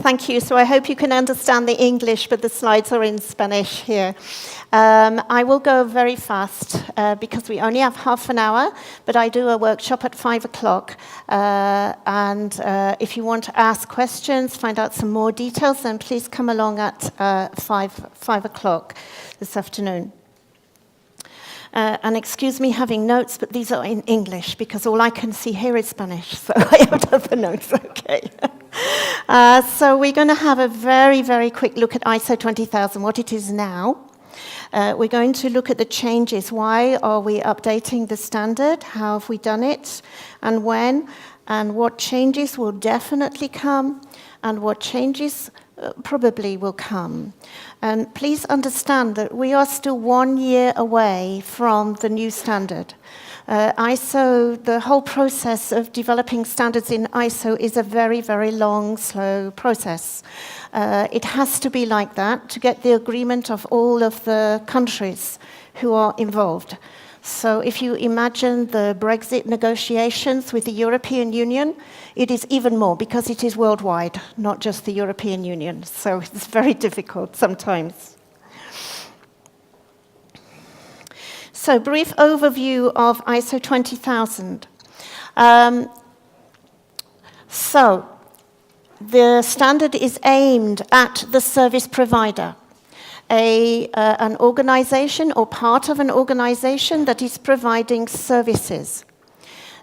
Thank you. So I hope you can understand the English, but the slides are in Spanish here. I will go very fast because we only have half an hour, but I do a workshop at 5 o'clock. And if you want to ask questions, find out some more details, then please come along at 5 o'clock this afternoon. And excuse me having notes, but these are in English because all I can see here is Spanish, so I have to have the notes, okay. So we're going to have a very, very quick look at ISO 20000, what it is now. We're going to look at the changes. Why are we updating the standard? How have we done it? And when? And what changes will definitely come? And what changes probably will come. And please understand that we are still 1 year away from the new standard. ISO, the whole process of developing standards in ISO is a very, very long, slow process. It has to be like that to get the agreement of all of the countries who are involved. So if you imagine the Brexit negotiations with the European Union, it is even more because it is worldwide, not just the European Union. So it's very difficult sometimes. So brief overview of ISO 20000. So the standard is aimed at the service provider. An organization or part of an organization that is providing services.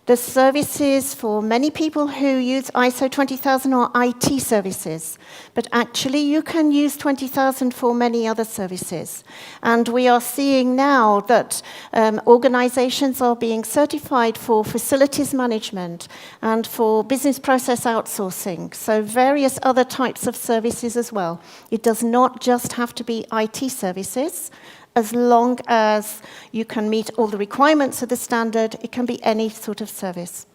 The services for many people who use ISO 20000 are IT services, but actually you can use 20000 for many other services. And we are seeing now that organizations are being certified for facilities management and for business process outsourcing, so various other types of services as well. It does not just have to be IT services. As long as you can meet all the requirements of the standard, it can be any sort of service.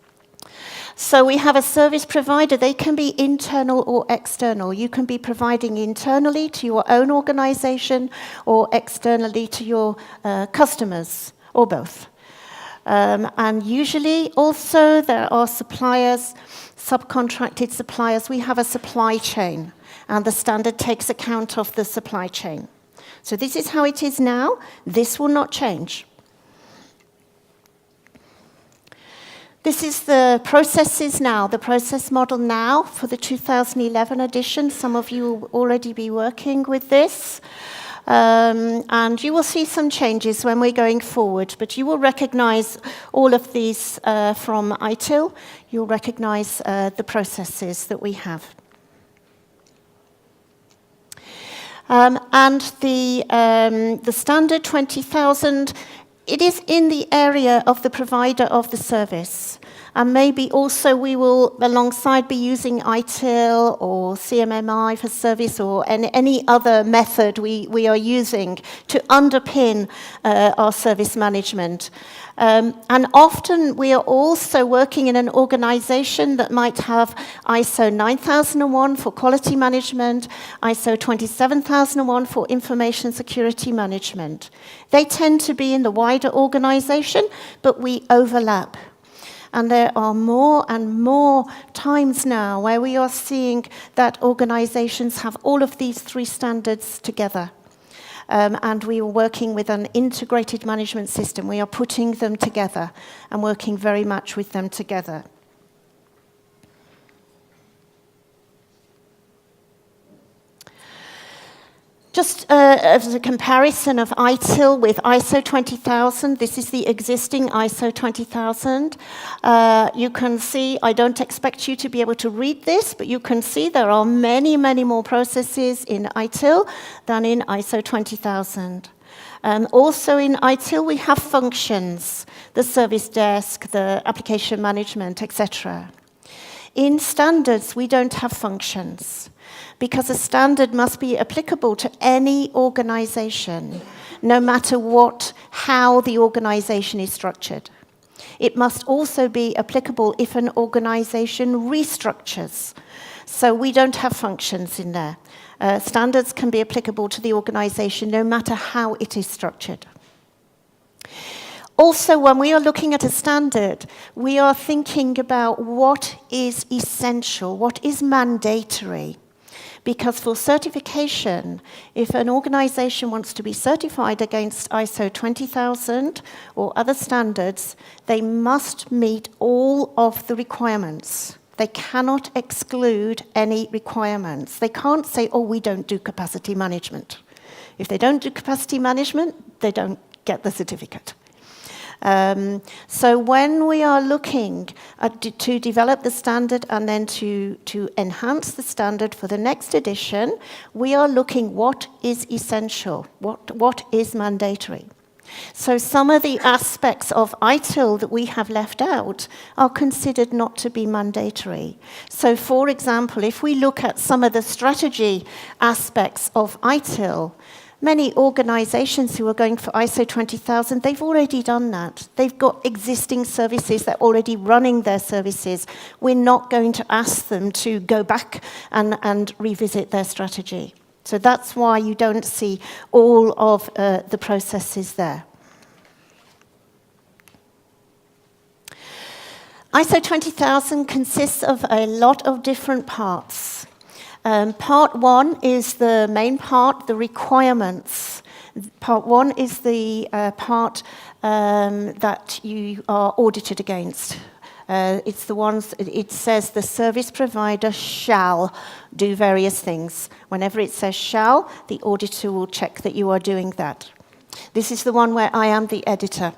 So we have a service provider. They can be internal or external. You can be providing internally to your own organization or externally to your customers, or both. And usually also there are suppliers, subcontracted suppliers. We have a supply chain, and the standard takes account of the supply chain. So this is how it is now. This will not change. This is the processes now, the process model now for the 2011 edition. Some of you will already be working with this. And you will see some changes when we're going forward, but you will recognize all of these from Itil. You'll recognize the processes that we have. And the standard 20000, it is in the area of the provider of the service. And maybe also we will, alongside, be using Itil or CMMI for service or any other method we are using to underpin our service management. And often we are also working in an organization that might have ISO 9001 for quality management, ISO 27001 for information security management. They tend to be in the wider organization, but we overlap. And there are more and more times now where we are seeing that organizations have all of these three standards together. And we are working with an integrated management system. We are putting them together and working very much with them together. Just as a comparison of Itil with ISO 20000, this is the existing ISO 20000. You can see, I don't expect you to be able to read this, but you can see there are many, many more processes in Itil than in ISO 20000. Also in Itil, we have functions, the service desk, the application management, etc. In standards, we don't have functions, because a standard must be applicable to any organization, no matter how the organization is structured. It must also be applicable if an organization restructures. So we don't have functions in there. Standards can be applicable to the organization no matter how it is structured. Also, when we are looking at a standard, we are thinking about what is essential, what is mandatory. Because for certification, if an organization wants to be certified against ISO 20000 or other standards, they must meet all of the requirements. They cannot exclude any requirements. They can't say, oh, we don't do capacity management. If they don't do capacity management, they don't get the certificate. So when we are looking to develop the standard and then to enhance the standard for the next edition, we are looking what is essential, what is mandatory. So some of the aspects of Itil that we have left out are considered not to be mandatory. So for example, if we look at some of the strategy aspects of Itil, many organizations who are going for ISO 20000, they've already done that. They've got existing services, they're already running their services. We're not going to ask them to go back and revisit their strategy. So that's why you don't see all of the processes there. ISO 20000 consists of a lot of different parts. Part one is the main part, the requirements. Part one is the part that you are audited against. It's the ones, it says the service provider shall do various things. Whenever it says shall, the auditor will check that you are doing that. This is the one where I am the editor.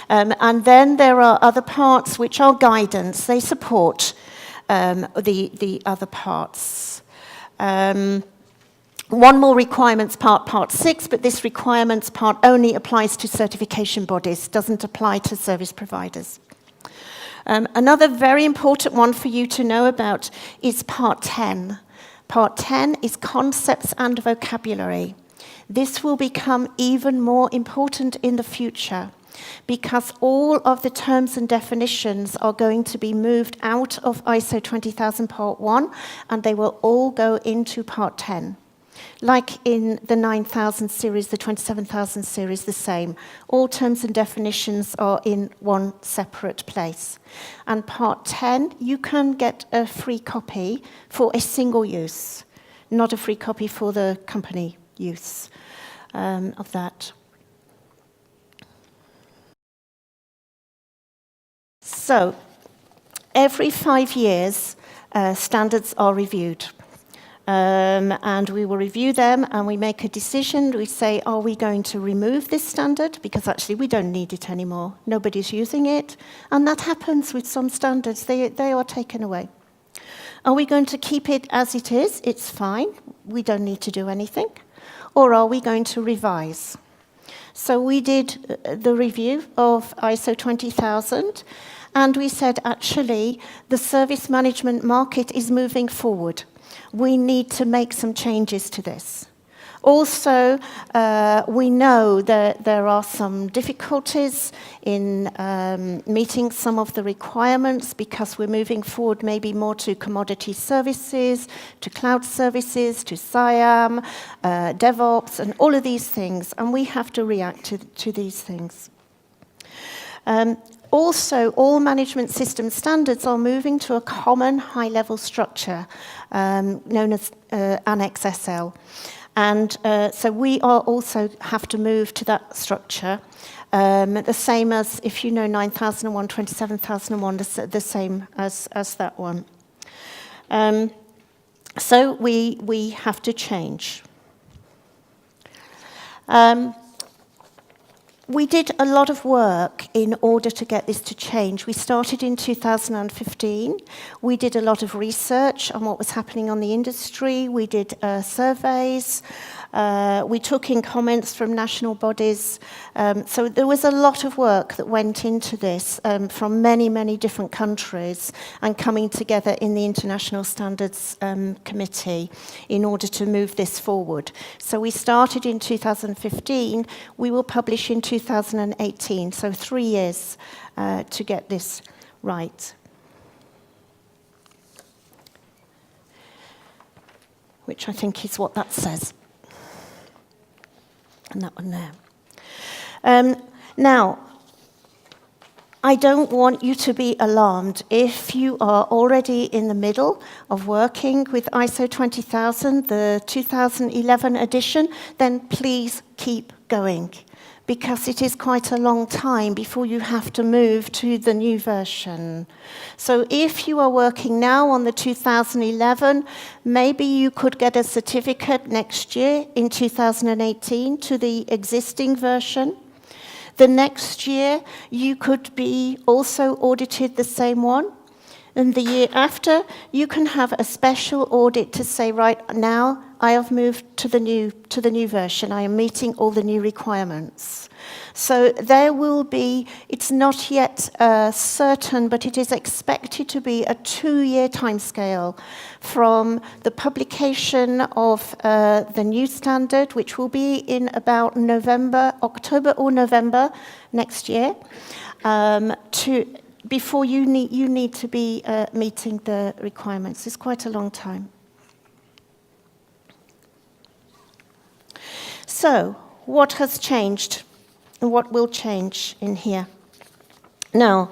And then there are other parts which are guidance. They support the other parts. One more requirements part, part 6, but this requirements part only applies to certification bodies, doesn't apply to service providers. Another very important one for you to know about is part 10. Part 10 is concepts and vocabulary. This will become even more important in the future, because all of the terms and definitions are going to be moved out of ISO 20000 Part 1, and they will all go into Part 10. Like in the 9000 series, the 27000 series, the same. All terms and definitions are in one separate place. And Part 10, you can get a free copy for a single use, not a free copy for the company use of that. So, every 5 years, standards are reviewed. And we will review them and we make a decision. We say, are we going to remove this standard? Because actually we don't need it anymore. Nobody's using it. And that happens with some standards. They are taken away. Are we going to keep it as it is? It's fine. We don't need to do anything. Or are we going to revise? So we did the review of ISO 20000. And we said, actually, the service management market is moving forward. We need to make some changes to this. Also, we know that there are some difficulties in meeting some of the requirements because we're moving forward maybe more to commodity services, to cloud services, to SIAM, DevOps, and all of these things. And we have to react to these things. Also, all management system standards are moving to a common high-level structure known as Annex SL. And so we are also have to move to that structure, the same as, if you know 9001, 27001, the same as that one. So we have to change. We did a lot of work in order to get this to change. We started in 2015. We did a lot of research on what was happening on the industry. We did surveys. We took in comments from national bodies. So there was a lot of work that went into this from many, many different countries and coming together in the International Standards Committee in order to move this forward. So we started in 2015. We will publish in 2018, so 3 years to get this right. Which I think is what that says. And that one there. Now, I don't want you to be alarmed. If you are already in the middle of working with ISO 20000, the 2011 edition, then please keep going, because it is quite a long time before you have to move to the new version. So if you are working now on the 2011, maybe you could get a certificate next year in 2018 to the existing version. The next year, you could be also audited the same one. And the year after, you can have a special audit to say, right, now I have moved to the new version. I am meeting all the new requirements. So there will be, it's not yet certain, but it is expected to be a 2-year timescale from the publication of the new standard, which will be in about October or November next year, before you need to be meeting the requirements. It's quite a long time. So, what has changed? And what will change in here? Now,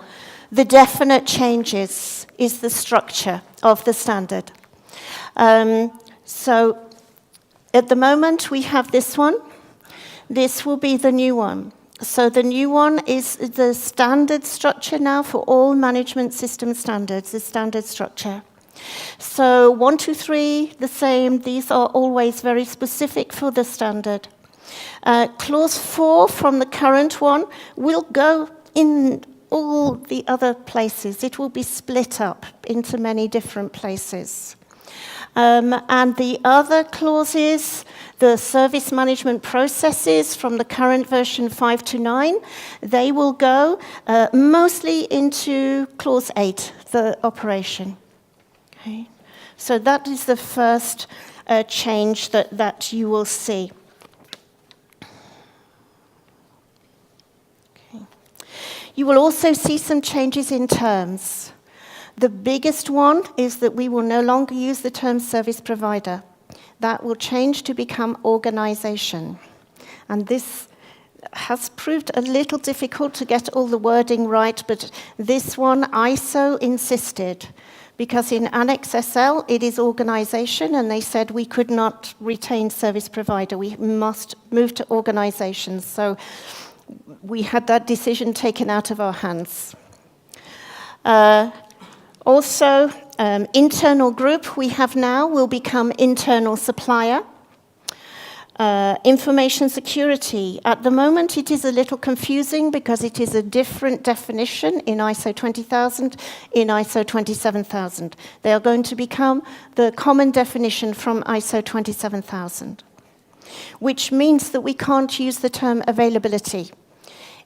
the definite changes is the structure of the standard. So, at the moment, we have this one. This will be the new one. So the new one is the standard structure now for all management system standards, the standard structure. So 1, 2, 3, the same. These are always very specific for the standard. Clause 4 from the current one will go in all the other places. It will be split up into many different places. And the other clauses, the service management processes from the current version 5 to 9, they will go mostly into clause 8, the operation. Okay. So that is the first change that you will see. Okay. You will also see some changes in terms. The biggest one is that we will no longer use the term service provider. That will change to become organization. And this has proved a little difficult to get all the wording right, but this one ISO insisted, because in Annex SL it is organization, and they said we could not retain service provider. We must move to organizations. So we had that decision taken out of our hands. Also, internal group we have now will become internal supplier. Information security. At the moment, it is a little confusing because it is a different definition in ISO 20000, in ISO 27000. They are going to become the common definition from ISO 27000, which means that we can't use the term availability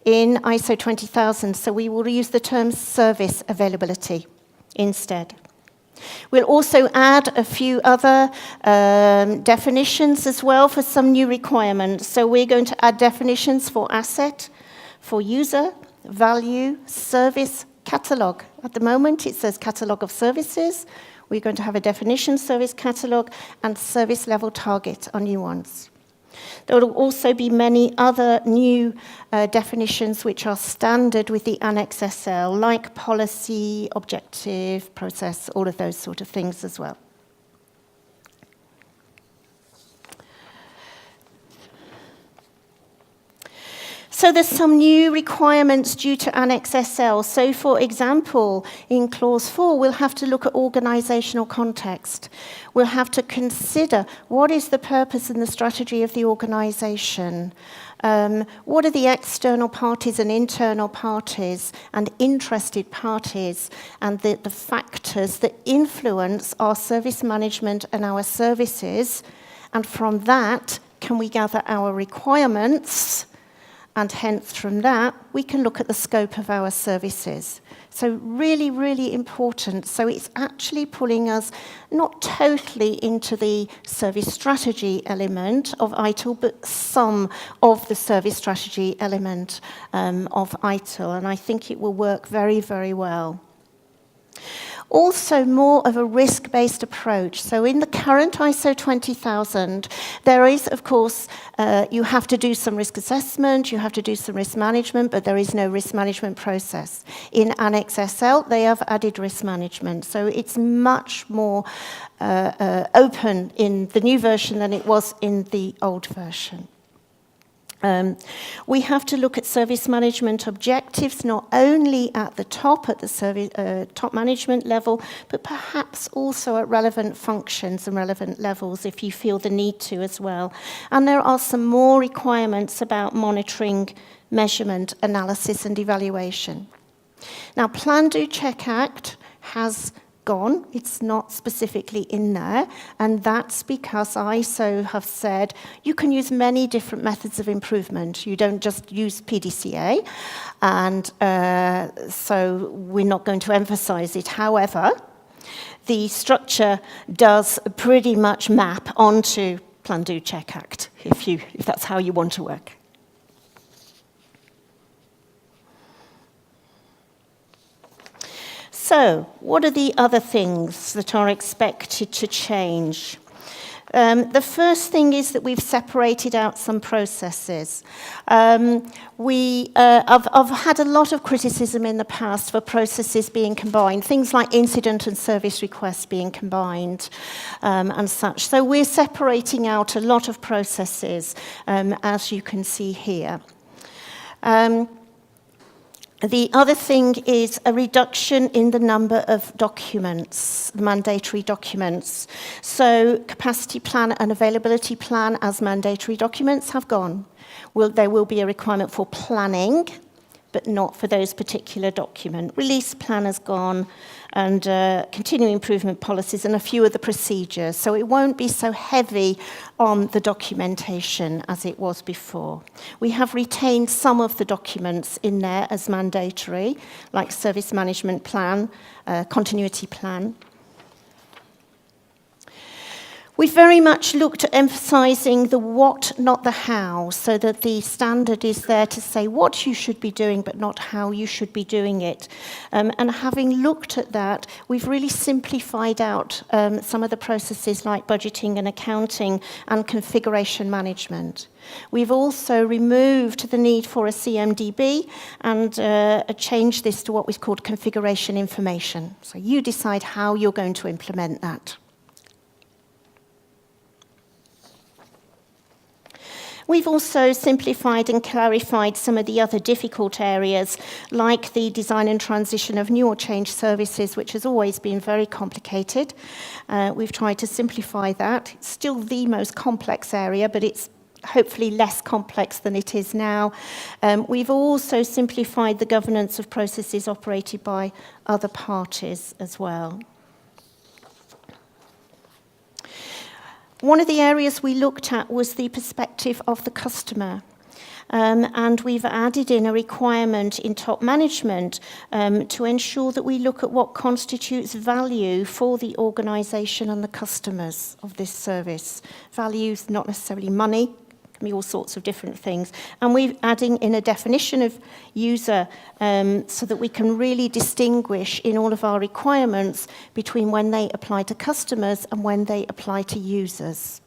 in ISO 20000, so we will use the term service availability instead. We'll also add a few other definitions as well for some new requirements. So we're going to add definitions for asset, for user, value, service, catalog. At the moment, it says catalog of services. We're going to have a definition, service catalog, and service level target are new ones. There will also be many other new definitions which are standard with the Annex SL, like policy, objective, process, all of those sort of things as well. So there's some new requirements due to Annex SL. So for example, in Clause 4, we'll have to look at organizational context. We'll have to consider what is the purpose and the strategy of the organization. What are the external parties and internal parties and interested parties and the factors that influence our service management and our services. And from that, can we gather our requirements? And hence, from that, we can look at the scope of our services. So really, really important. So it's actually pulling us not totally into the service strategy element of Itil, but some of the service strategy element of Itil. And I think it will work very, very well. Also more of a risk-based approach. So in the current ISO 20000, there is, of course, you have to do some risk assessment, you have to do some risk management, but there is no risk management process. In Annex SL, they have added risk management. So it's much more open in the new version than it was in the old version. We have to look at service management objectives, not only at the top, at the service, top management level, but perhaps also at relevant functions and relevant levels if you feel the need to as well. And there are some more requirements about monitoring, measurement, analysis, and evaluation. Now, Plan, Do, Check, Act has gone. It's not specifically in there, and that's because ISO have said you can use many different methods of improvement. You don't just use PDCA, and so we're not going to emphasize it. However, the structure does pretty much map onto Plan, Do, Check, Act, if that's how you want to work. So, what are the other things that are expected to change? The first thing is that we've separated out some processes. I've had a lot of criticism in the past for processes being combined, things like incident and service requests being combined and such. So we're separating out a lot of processes, as you can see here. The other thing is a reduction in the number of documents, mandatory documents. So capacity plan and availability plan as mandatory documents have gone. There will be a requirement for planning, but not for those particular documents. Release plan has gone, and continuing improvement policies and a few of the procedures. So it won't be so heavy on the documentation as it was before. We have retained some of the documents in there as mandatory, like service management plan, continuity plan. We've very much looked at emphasising the what, not the how, so that the standard is there to say what you should be doing, but not how you should be doing it. And having looked at that, we've really simplified out some of the processes like budgeting and accounting and configuration management. We've also removed the need for a CMDB and changed this to what we've called configuration information. So you decide how you're going to implement that. We've also simplified and clarified some of the other difficult areas, like the design and transition of new or changed services, which has always been very complicated. We've tried to simplify that. It's still the most complex area, but it's hopefully less complex than it is now. We've also simplified the governance of processes operated by other parties as well. One of the areas we looked at was the perspective of the customer. And we've added in a requirement in top management to ensure that we look at what constitutes value for the organisation and the customers of this service. Value is not necessarily money, it can be all sorts of different things. And we're adding in a definition of user so that we can really distinguish in all of our requirements between when they apply to customers and when they apply to users.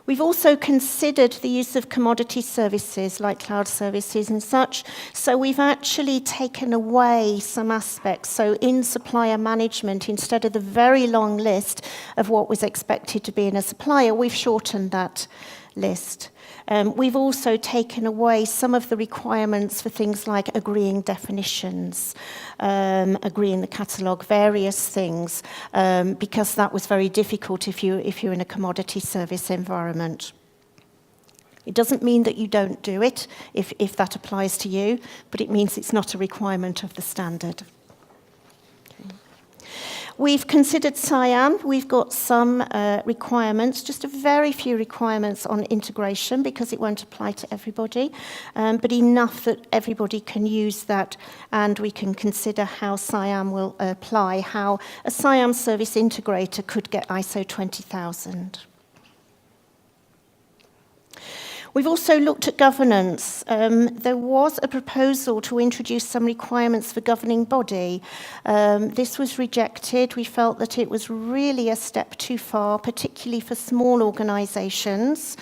We've also considered the use of commodity services like cloud services and such. So we've actually taken away some aspects. So in supplier management, instead of the very long list of what was expected to be in a supplier, we've shortened that list. We've also taken away some of the requirements for things like agreeing definitions, agreeing the catalogue, various things, because that was very difficult if you're in a commodity service environment. It doesn't mean that you don't do it if that applies to you, but it means it's not a requirement of the standard. We've considered SIAM. We've got some requirements, just a very few requirements on integration because it won't apply to everybody, but enough that everybody can use that, and we can consider how SIAM will apply, how a SIAM service integrator could get ISO 20000. We've also looked at governance. There was a proposal to introduce some requirements for governing body. This was rejected. We felt that it was really a step too far, particularly for small organisations.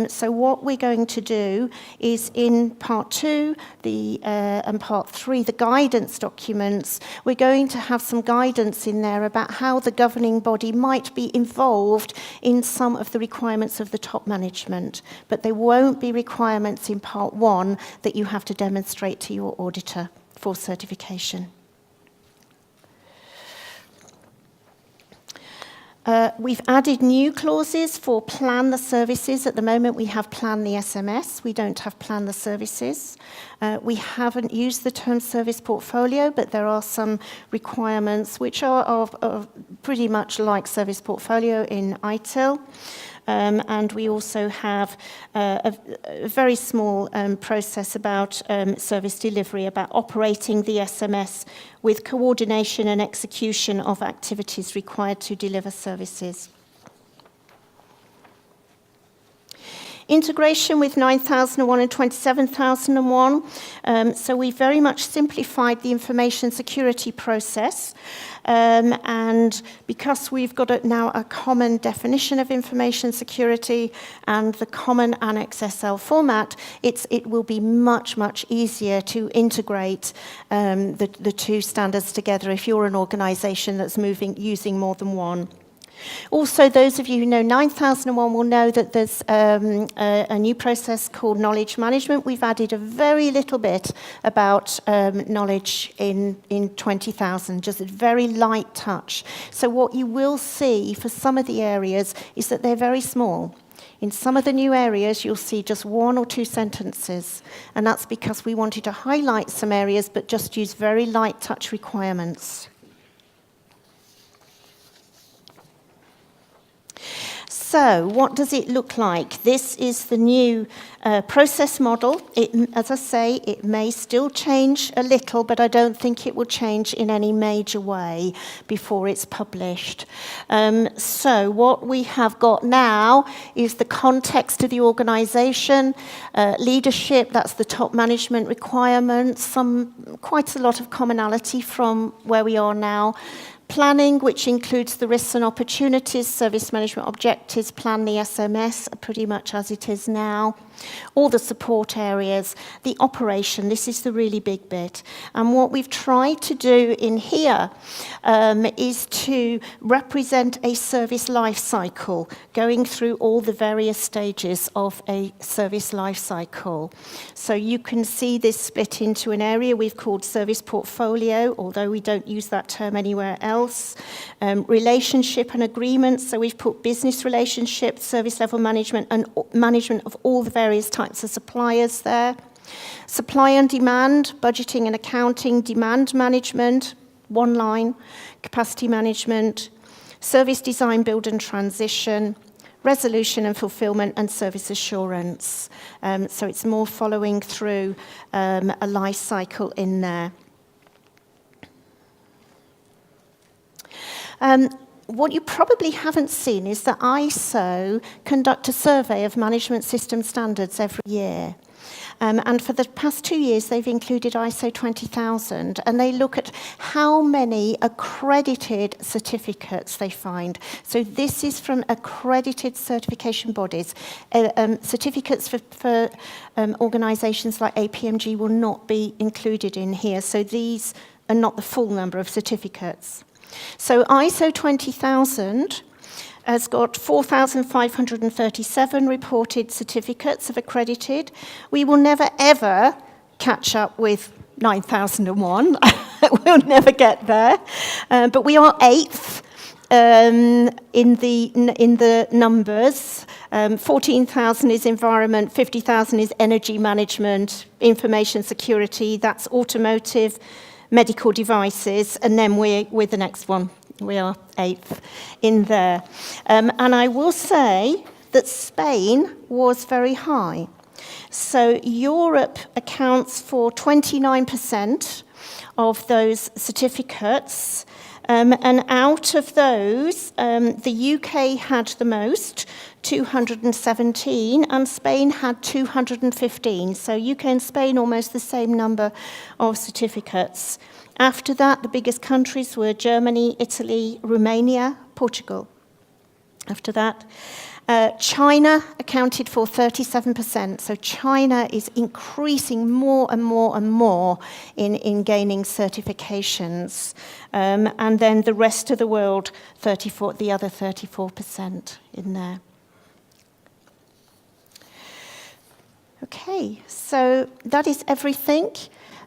So what we're going to do is in part 2 and part 3, the guidance documents, we're going to have some guidance in there about how the governing body might be involved in some of the requirements of the top management. But there won't be requirements in part 1 that you have to demonstrate to your auditor for certification. We've added new clauses for plan the services. At the moment, we have plan the SMS. We don't have plan the services. We haven't used the term service portfolio, but there are some requirements which are pretty much like service portfolio in Itil. And we also have a very small process about service delivery, about operating the SMS with coordination and execution of activities required to deliver services. Integration with 9001 and 27001. So we very much simplified the information security process. And because we've got now a common definition of information security and the common Annex SL format, it will be much, much easier to integrate the two standards together if you're an organisation that's using more than one. Also, those of you who know 9001 will know that there's a new process called knowledge management. We've added a very little bit about knowledge in 20,000, just a very light touch. So what you will see for some of the areas is that they're very small. In some of the new areas, you'll see just 1 or 2 sentences, and that's because we wanted to highlight some areas but just use very light touch requirements. So, what does it look like? This is the new process model. As I say, it may still change a little, but I don't think it will change in any major way before it's published. So, what we have got now is the context of the organisation, leadership, that's the top management requirements, quite a lot of commonality from where we are now. Planning, which includes the risks and opportunities, service management objectives, plan the SMS, pretty much as it is now. All the support areas, the operation, this is the really big bit. And what we've tried to do in here is to represent a service life cycle, going through all the various stages of a service life cycle. So you can see this split into an area we've called service portfolio, although we don't use that term anywhere else. Relationship and agreements, so we've put business relationships, service level management, and management of all the various types of suppliers there. Supply and demand, budgeting and accounting, demand management, one line, capacity management, service design, build and transition, resolution and fulfillment, and service assurance. So it's more following through a life cycle in there. What you probably haven't seen is that ISO conduct a survey of management system standards every year. And for the past 2 years, they've included ISO 20000, and they look at how many accredited certificates they find. So this is from accredited certification bodies. Certificates for organisations like APMG will not be included in here. So these are not the full number of certificates. So ISO 20000 has got 4,537 reported certificates of accredited. We will never, ever catch up with 9001. We'll never get there. But we are 8th in the numbers. 14,000 is environment, 50,000 is energy management, information security, that's automotive, medical devices, and then we're the next one. We are 8th in there. And I will say that Spain was very high. So Europe accounts for 29% of those certificates. And out of those, the UK had the most, 217, and Spain had 215. So UK and Spain almost the same number of certificates. After that, the biggest countries were Germany, Italy, Romania, Portugal. After that, China accounted for 37%. So China is increasing more and more and more in gaining certifications. And then the rest of the world, the other 34% in there. Okay, so that is everything.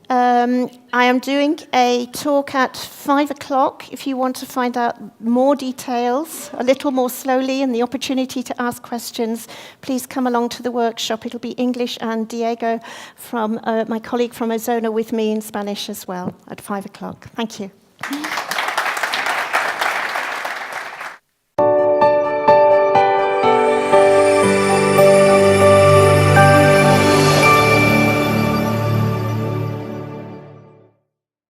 I am doing a talk at 5 o'clock if you want to find out more details, a little more slowly, and the opportunity to ask questions. Please come along to the workshop. It'll be English and Diego, my colleague from Ozona, with me in Spanish as well at 5 o'clock. Thank you.